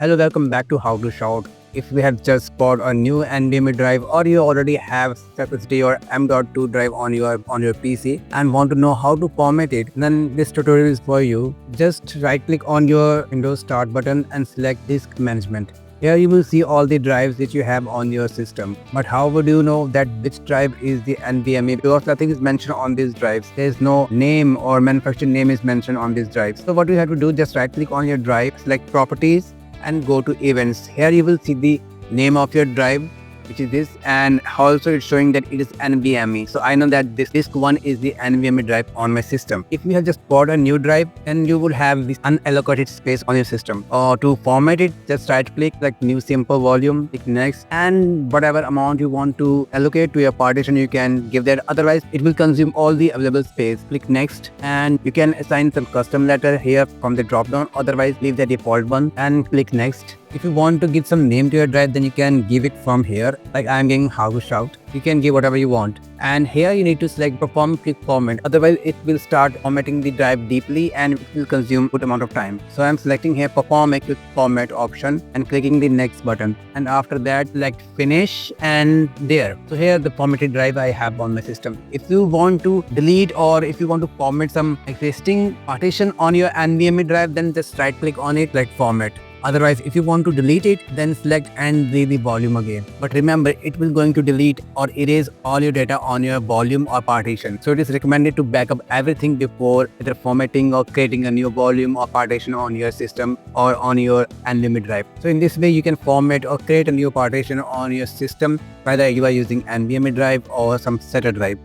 Hello, welcome back to How to Shout. If we have just bought a new NVMe drive or you already have Capacity or M.2 drive on your PC and want to know how to format it, then this tutorial is for you. Just right click on your Windows Start button and select Disk Management. Here you will see all the drives which you have on your system. But how would you know that which drive is the NVMe? Because nothing is mentioned on these drives. There is no name or manufacturer name is mentioned on these drives. So what you have to do, just right click on your drive, select Properties and go to Events. Here you will see the name of your drive, which is this, and also it's showing that it is NVMe. So I know that this disk one is the NVMe drive on my system. If you have just bought a new drive, then you will have this unallocated space on your system. Or to format it, just right click, like New Simple Volume, click Next, and whatever amount you want to allocate to your partition, you can give that. Otherwise, it will consume all the available space. Click Next, and you can assign some custom letter here from the drop down. Otherwise, leave the default one and click Next. If you want to give some name to your drive, then you can give it from here. Like I'm giving How to Shout. You can give whatever you want. And here you need to select Perform, click Format. Otherwise, it will start formatting the drive deeply and it will consume a good amount of time. So I'm selecting here Perform, click Format option and clicking the Next button. And after that, select Finish, and there. So here the formatted drive I have on my system. If you want to delete or if you want to format some existing partition on your NVMe drive, then just right click on it, like Format. Otherwise, if you want to delete it, then select and read the volume again. But remember, it will going to delete or erase all your data on your volume or partition. So it is recommended to backup everything before either formatting or creating a new volume or partition on your system or on your NVMe drive. So in this way, you can format or create a new partition on your system, whether you are using NVMe drive or some SATA drive.